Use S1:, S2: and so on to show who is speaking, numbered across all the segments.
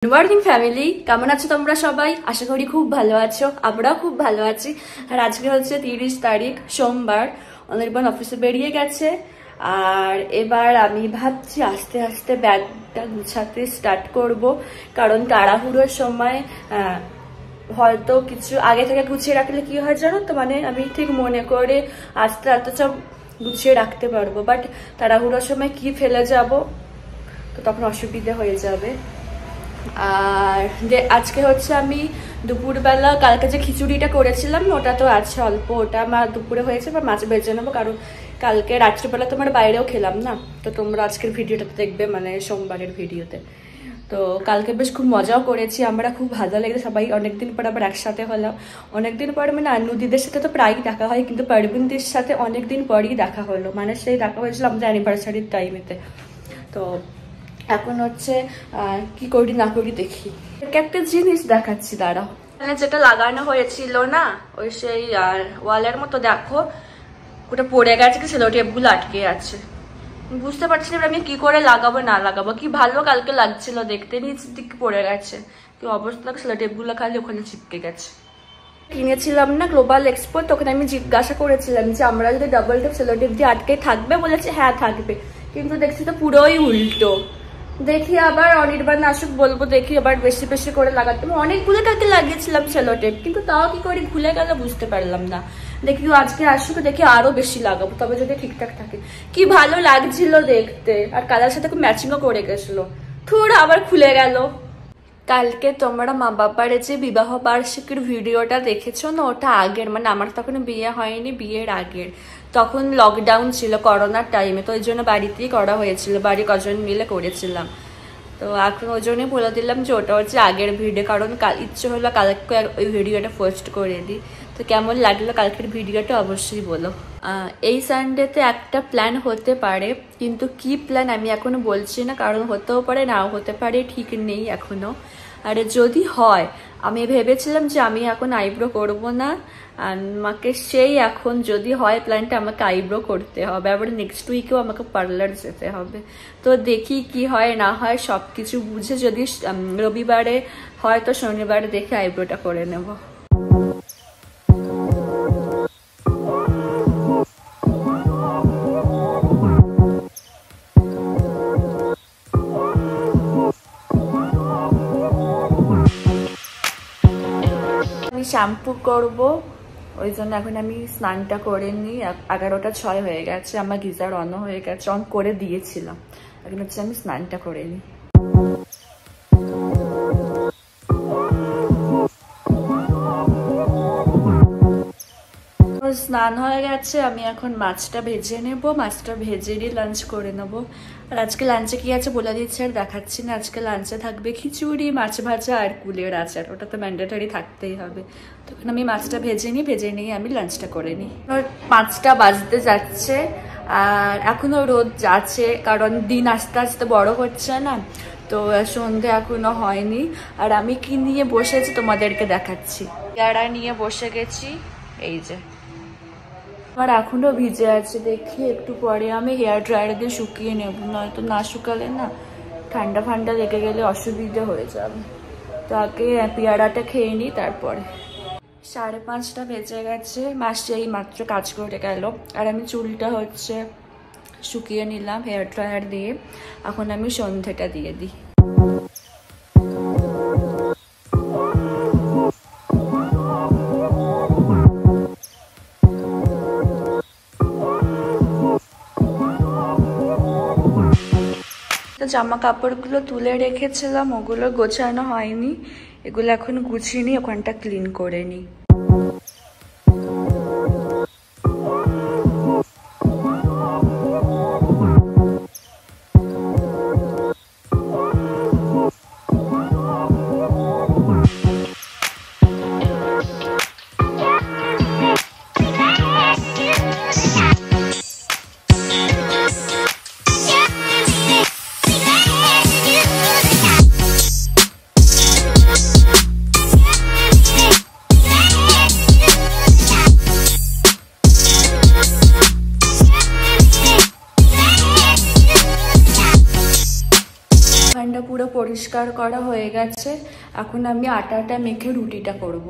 S1: Good morning family, কেমন আছো তোমরা সবাই? আশা করি খুব ভালো আছো, আমরাও খুব ভালো আছি। আর আজকে হচ্ছে 30 তারিখ সোমবার। অনির্বাণ অফিসে বেরিয়ে গেছে, আর এবার আমি ভাবছি আস্তে আস্তে ব্যাগটা গুছাতে স্টার্ট করব, কারণ তাড়াহুড়োর সময় হয়তো কিছু আগে থেকে গুছিয়ে রাখলে কি হয় জানো তো, মানে আমি ঠিক মনে করে আস্তে আস্তে সব গুছিয়ে রাখতে পারবো, বাট তাড়াহুড়োর সময় কি ফেলে যাব তো তখন অসুবিধা হয়ে যাবে। আর আজকে হচ্ছে আমি দুপুরবেলা কালকে যে খিচুড়িটা করেছিলাম ওটা তো আছে অল্প, ওটা আমার দুপুরে হয়েছে, বা মাছ ভেজে নেবো, কারণ কালকে রাত্রিবেলা তোমার বাইরেও খেলাম না। তো তোমরা আজকের ভিডিওটাতে দেখবে, মানে সোমবারের ভিডিওতে। তো কালকে বেশ খুব মজাও করেছি আমরা, খুব ভালো লেগেছে, সবাই অনেকদিন পর আবার একসাথে হলাম। অনেকদিন পর মানে নদীদের সাথে তো প্রায়ই দেখা হয়, কিন্তু পারবিনদের সাথে অনেকদিন পরই দেখা হলো, মানে সেই দেখা হয়েছিল আমাদের অ্যানিভার্সারির টাইমেতে। তো এখন হচ্ছে কি করি না করি দেখি, একটা জিনিস দেখাচ্ছি দাঁড়াও। যেটা লাগানো হয়েছিল না ওই সেই ওয়ালের মতো, দেখো ওটা পড়ে গেছে, কি সেলো টেপগুলো আটকে আছে। বুঝতে পারছি না আমি কি করে লাগাবো না লাগাবো। কি ভালো কালকে লাগছিল দেখতে, নিচ দিকে পড়ে গেছে, কি অবস্থা, সেলো টেপগুলো খালি ওখানে চিপকে গেছে। কিনেছিলাম না গ্লোবাল এক্সপো, তখন আমি জিজ্ঞাসা করেছিলাম যে আমরা যদি ডাবল টেপ সেলো টেপ দিয়ে আটকে থাকবে, বলেছে হ্যাঁ থাকবে, কিন্তু দেখছি তো পুরোই উল্টো। দেখি আবার অনির্বাণ আসুক, বলবো দেখি আবার বেশি বেশি করে লাগাতে। আমি অনেকগুলো কাকে লাগিয়েছিলাম সেলো টেপ, কিন্তু তাও কি করে ভুলে গেল বুঝতে পারলাম না। দেখি আজকে আসুক, দেখি আরো বেশি লাগাবো, তবে যদি ঠিকঠাক থাকে। কি ভালো লাগছিল দেখতে, আর কালার সাথে খুব ম্যাচিংও করে গেছিলো। থোড়া আবার খুলে গেল। কালকে তোমরা মা বাবার যে বিবাহ বার্ষিকীর ভিডিওটা দেখেছো না, ওটা আগের, মানে আমার তখন বিয়ে হয়নি, বিয়ের আগের। তখন লকডাউন ছিল, করোনার টাইমে, তো ওই জন্য বাড়িতেই করা হয়েছিল, বাড়ি কজন মিলে করেছিলাম। তো এখন ওই জন্যই বলে দিলাম যে ওটা হচ্ছে আগের ভিডিও, কারণ ইচ্ছে হলো কালকে ওই ভিডিওটা পোস্ট করে দিই। তো কেমন লাগলো কালকের ভিডিওটা অবশ্যই বলো। এই সানডেতে একটা প্ল্যান হতে পারে, কিন্তু কি প্ল্যান আমি এখনো বলছি না, কারণ হতেও পারে নাও হতে পারে, ঠিক নেই এখনো। আর যদি হয়, আমি ভেবেছিলাম যে আমি এখন আইব্রো করব না, আমাকে সেই এখন যদি হয় প্ল্যানটা, আমাকে আইব্রো করতে হবে, আবার নেক্সট উইকেও আমাকে পার্লার যেতে হবে। তো দেখি কি হয় না হয়, সব কিছু বুঝে যদি রবিবারে হয় তো শনিবারে দেখে আইব্রোটা করে নেব। শ্যাম্পু করব, ওই জন্য এখন আমি স্নানটা করে নিই। 11:06 হয়ে গেছে, আমার গিজার অন হয়ে গেছে, অন করে দিয়েছিলাম। এখন হচ্ছে আমি স্নানটা করে নিই। স্নান হয়ে গেছে, আমি এখন মাছটা ভেজে নেব, মাছটা ভেজে নিয়ে লাঞ্চ করে নেব। আর আজকে লাঞ্চে কি আছে বলে দিচ্ছে, আর দেখাচ্ছি না। আজকে লাঞ্চে থাকবে খিচুড়ি, মাছ ভাজা আর কুলের আচার, ওটা তো ম্যান্ডেটরি থাকতেই হবে। তখন আমি মাছটা ভেজে নিয়ে আমি লাঞ্চটা করে নিই। 5টা বাজতে যাচ্ছে, আর এখনো রোদ যাচ্ছে, কারণ দিন আস্তে আস্তে বড় হচ্ছে না, তো সন্ধে এখনো হয়নি। আর আমি কি নিয়ে বসেছি তোমাদেরকে দেখাচ্ছি। পেয়ারা নিয়ে বসে গেছি, এই যে। আর এখনো ভিজে আছে, দেখি একটু পরে আমি হেয়ার ড্রায়ার দিয়ে শুকিয়ে নেব, নয়তো না শুকালে না ঠান্ডা ফান্ডা লেগে গেলে অসুবিধা হয়ে যাবে। তো আগে পেয়ারাটা খেয়ে নিই, তারপরে। 5:30 বেজে গেছে, মাসি এই মাত্র কাজ করে গেল, আর আমি চুলটা হচ্ছে শুকিয়ে নিলাম হেয়ার ড্রায়ার দিয়ে। এখন আমি সন্ধেটা দিয়ে দিই। জামা কাপড়গুলো তুলে রেখেছিলাম, ওগুলো গোছানো হয়নি, এগুলো এখন গুছিয়ে নিই, ওখানটা ক্লিন করে নিই। পরিষ্কার করা হয়ে গেছে। এখন আমি আটাটা মেখে রুটিটা করব।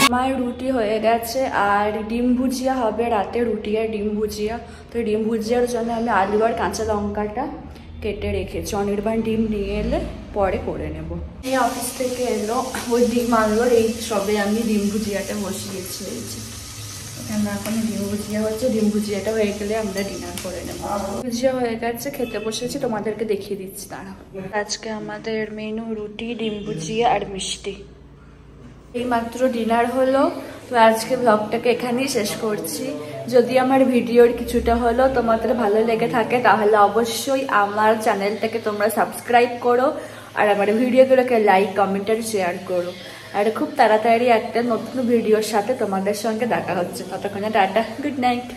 S1: আমার রুটি হয়ে গেছে আর ডিম ভুজিয়া হবে রাতে, রুটি আর ডিম ভুজিয়া। তো ডিম ভুজিয়ার জন্য আমি আলু আর কাঁচা লঙ্কাটা কেটে রেখেছি। অনির্বাণ ডিম নিয়ে এলে পরে করে নেব। এই অফিস থেকে এলো, ওই ডিম আনলোর এই সবে আমি ডিম ভুজিয়াটা বসিয়েছি। এখানে এখন ডিম ভুজিয়া হচ্ছে, ডিম ভুজিয়াটা হয়ে গেলে আমরা ডিনার করে নেব। ভুজিয়া হয়ে গেছে, খেতে বসেছি, তোমাদেরকে দেখিয়ে দিচ্ছি তারা। আজকে আমাদের মেনু রুটি, ডিম ভুজিয়া আর মিষ্টি। এই মাত্র ডিনার হলো। তো আজকে ব্লগটাকে এখানেই শেষ করছি। যদি আমার ভিডিওর কিছুটা হলো তোমাদের ভালো লেগে থাকে তাহলে অবশ্যই আমার চ্যানেলটাকে তোমরা সাবস্ক্রাইব করো আর আমার ভিডিওগুলোকে লাইক, কমেন্ট আর শেয়ার করো। আর খুব তাড়াতাড়ি একটা নতুন ভিডিওর সাথে তোমাদের সঙ্গে দেখা হচ্ছে। ততক্ষণে টাটা, গুড নাইট।